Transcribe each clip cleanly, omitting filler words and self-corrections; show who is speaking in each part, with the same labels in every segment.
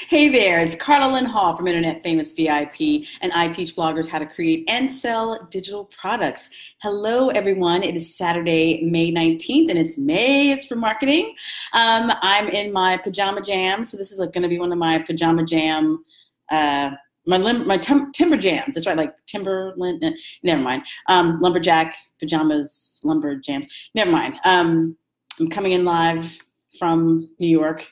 Speaker 1: Hey there, it's Carla Lynn Hall from Internet Famous VIP, and I teach bloggers how to create and sell digital products. Hello, everyone. It is Saturday, May 19th, and it's May. It's for marketing. I'm in my pajama jam, so this is going to be one of my pajama jam, timber jams. That's right, like Timberland. Never mind. Lumberjack pajamas, lumber jams. Never mind. I'm coming in live from New York.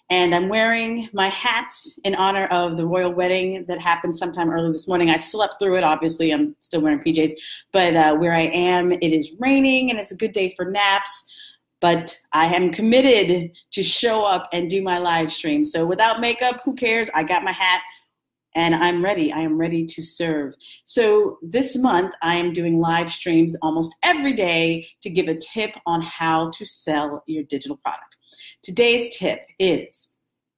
Speaker 1: And I'm wearing my hat in honor of the royal wedding that happened sometime early this morning. I slept through it. Obviously, I'm still wearing PJs. But where I am, it is raining, and it's a good day for naps. But I am committed to show up and do my live stream. So without makeup, who cares? I got my hat, and I'm ready. I am ready to serve. So this month, I am doing live streams almost every day to give a tip on how to sell your digital product. Today's tip is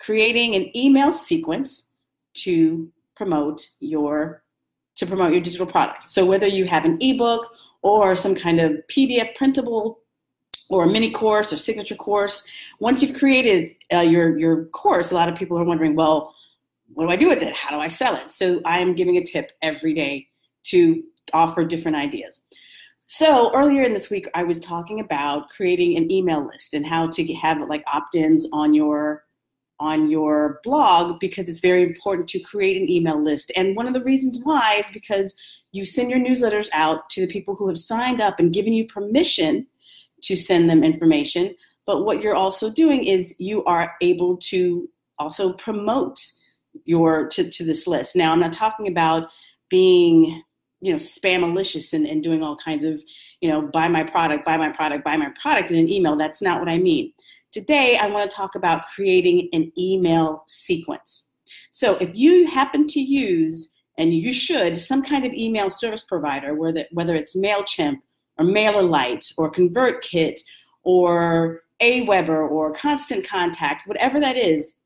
Speaker 1: creating an email sequence to promote your digital product. So whether you have an ebook or some kind of PDF printable or a mini course or signature course, once you've created your course, a lot of people are wondering, well, what do I do with it? How do I sell it? So I am giving a tip every day to offer different ideas. So earlier in this week, I was talking about creating an email list and how to have like opt-ins on your blog, because it's very important to create an email list. And one of the reasons why is because you send your newsletters out to the people who have signed up and given you permission to send them information. But what you're also doing is you are able to also promote to this list. Now, I'm not talking about being spam-malicious and doing all kinds of, buy my product in an email. That's not what I mean. Today, I want to talk about creating an email sequence. So if you happen to use, and you should, some kind of email service provider, whether it's MailChimp or MailerLite or ConvertKit or Aweber or Constant Contact, whatever that is,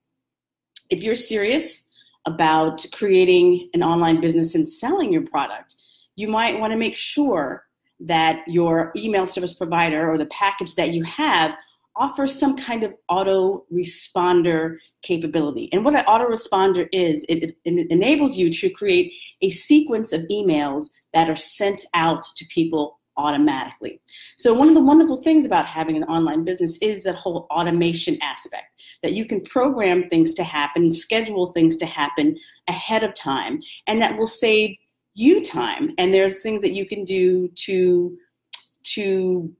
Speaker 1: if you're serious about creating an online business and selling your product, you might want to make sure that your email service provider or the package that you have offers some kind of autoresponder capability. And what an autoresponder is, it enables you to create a sequence of emails that are sent out to people automatically. So one of the wonderful things about having an online business is that whole automation aspect, that you can program things to happen, schedule things to happen ahead of time, and that will save you time. And there's things that you can do to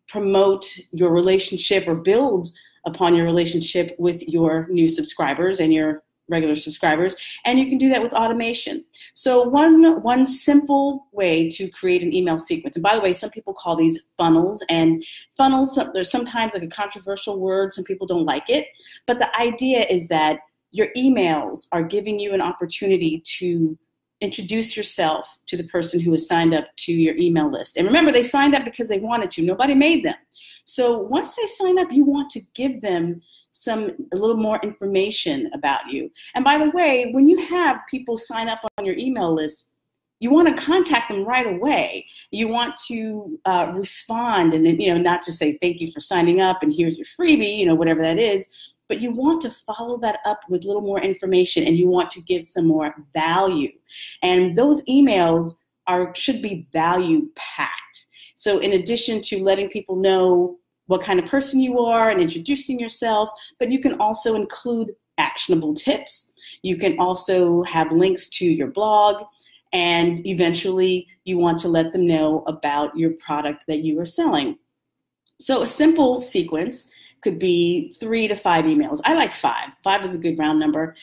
Speaker 1: promote your relationship or build upon your relationship with your new subscribers and your regular subscribers, and you can do that with automation. So one simple way to create an email sequence, and by the way, some people call these funnels, and funnels, there's sometimes like a controversial word, some people don't like it, but the idea is that your emails are giving you an opportunity to introduce yourself to the person who has signed up to your email list. And remember, they signed up because they wanted to. Nobody made them. So once they sign up, you want to give them a little more information about you. And by the way, when you have people sign up on your email list, you want to contact them right away. You want to respond and not just say thank you for signing up and here's your freebie, whatever that is. But you want to follow that up with a little more information, and you want to give some more value. And those emails should be value packed. So in addition to letting people know what kind of person you are and introducing yourself, but you can also include actionable tips. You can also have links to your blog, and eventually you want to let them know about your product that you are selling. So a simple sequence could be 3 to 5 emails. I like 5. 5 is a good round number.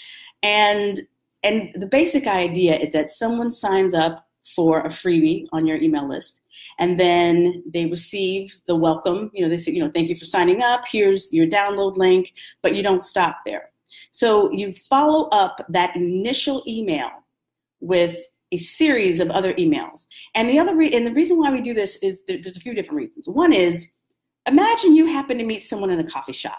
Speaker 1: And the basic idea is that someone signs up for a freebie on your email list, and then they receive the welcome. They say, thank you for signing up. Here's your download link, but you don't stop there. So you follow up that initial email with a series of other emails. And the reason why we do this is there's a few different reasons. One is, imagine you happen to meet someone in a coffee shop,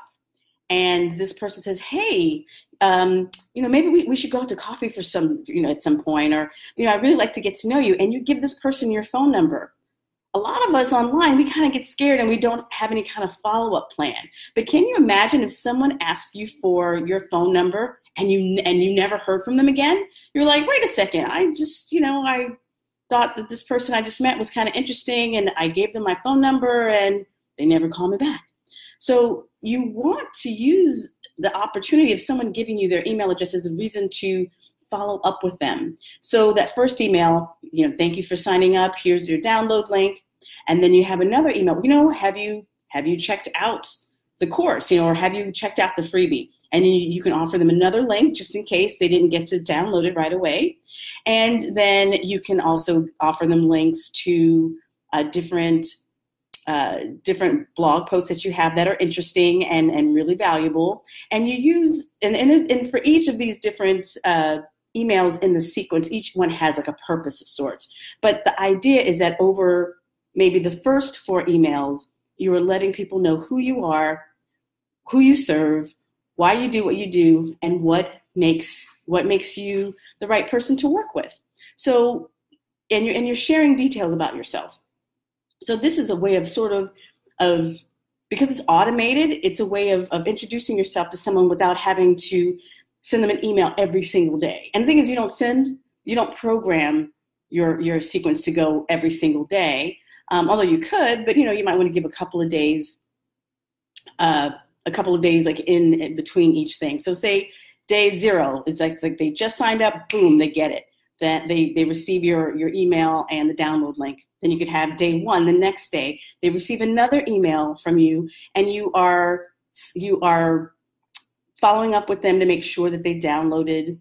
Speaker 1: and this person says, hey, maybe we should go out to coffee for at some point, or, I'd really like to get to know you. And you give this person your phone number. a lot of us online, we kind of get scared and we don't have any kind of follow-up plan. But can you imagine if someone asked you for your phone number and you never heard from them again? You're like, wait a second, I just, I thought that this person I just met was kind of interesting and I gave them my phone number and they never called me back. So you want to use the opportunity of someone giving you their email address as a reason to follow up with them. So that first email, thank you for signing up. Here's your download link. And then you have another email. Have you checked out the course, or have you checked out the freebie? And you can offer them another link just in case they didn't get to download it right away. And then you can also offer them links to different blog posts that you have that are interesting and really valuable. And you use, and for each of these different emails in the sequence, each one has like a purpose of sorts. But the idea is that over maybe the first 4 emails, you are letting people know who you are, who you serve, why you do what you do, and what makes you the right person to work with. So, and you're sharing details about yourself. So this is a way of because it's automated, it's a way of introducing yourself to someone without having to send them an email every single day. And the thing is, you don't program your sequence to go every single day, although you could, but you might want to give a couple of days like in between each thing. So say day 0 is like they just signed up, boom, they get it. That they receive your email and the download link. Then you could have day 1, the next day, they receive another email from you, and you are following up with them to make sure that they downloaded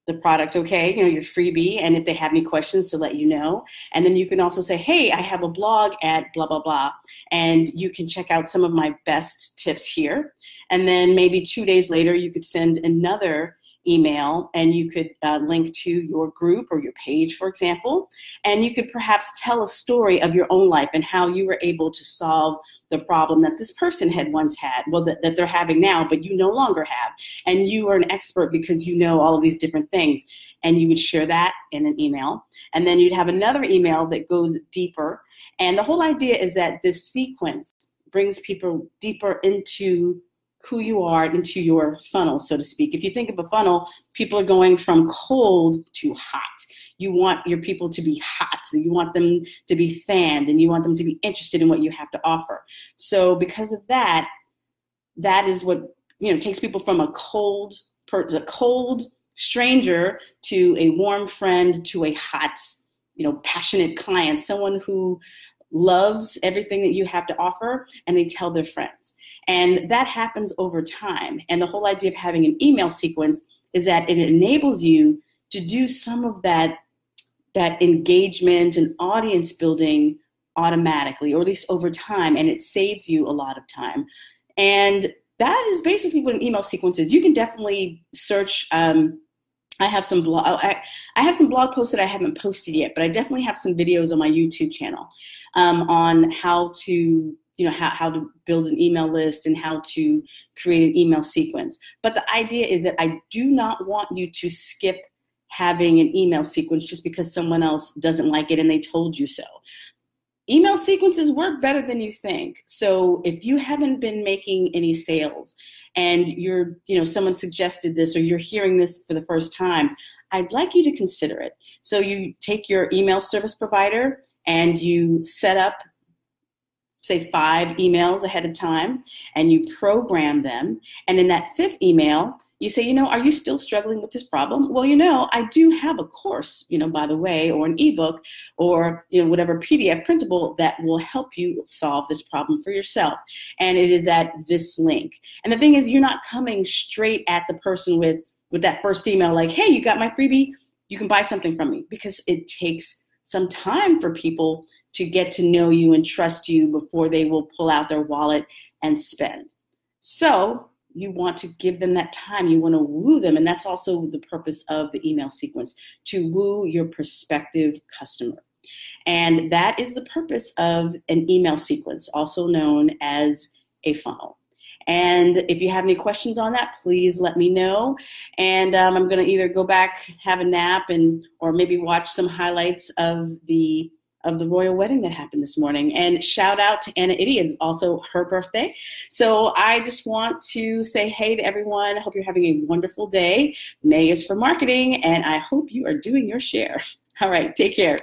Speaker 1: the product, okay, your freebie, and if they have any questions to let you know. And then you can also say, hey, I have a blog at blah, blah, blah, and you can check out some of my best tips here. And then maybe 2 days later, you could send another email and you could link to your group or your page, for example, and you could perhaps tell a story of your own life and how you were able to solve the problem that this person had once had, that they're having now, but you no longer have. And you are an expert because you know all of these different things. And you would share that in an email. And then you'd have another email that goes deeper. And the whole idea is that this sequence brings people deeper into who you are, into your funnel, so to speak. If you think of a funnel, people are going from cold to hot. You want your people to be hot. You want them to be fanned, and you want them to be interested in what you have to offer. So because of that, that is what takes people from a cold stranger to a warm friend to a hot, passionate client, someone who loves everything that you have to offer, and they tell their friends. And that happens over time. And the whole idea of having an email sequence is that it enables you to do some of that engagement and audience building automatically, or at least over time, and it saves you a lot of time. And that is basically what an email sequence is. You can definitely search. I have some blog posts that I haven't posted yet, but I definitely have some videos on my YouTube channel on how to how to build an email list and how to create an email sequence. But the idea is that I do not want you to skip having an email sequence just because someone else doesn't like it and they told you so. Email sequences work better than you think. So if you haven't been making any sales and someone suggested this or you're hearing this for the first time, I'd like you to consider it. So you take your email service provider and you set up, say, 5 emails ahead of time, and you program them. And in that 5th email, you say, are you still struggling with this problem? Well, I do have a course, by the way, or an ebook or, whatever PDF printable that will help you solve this problem for yourself. And it is at this link. And the thing is, you're not coming straight at the person with that first email like, hey, you got my freebie, you can buy something from me, because it takes some time for people to get to know you and trust you before they will pull out their wallet and spend. So you want to give them that time. You want to woo them. And that's also the purpose of the email sequence, to woo your prospective customer. And that is the purpose of an email sequence, also known as a funnel. And if you have any questions on that, please let me know. And I'm going to either go back, have a nap, or maybe watch some highlights of the of the royal wedding that happened this morning. And shout out to Anna Itty. It's also her birthday. So I just want to say hey to everyone. I hope you're having a wonderful day. May is for marketing, and I hope you are doing your share. All right, take care.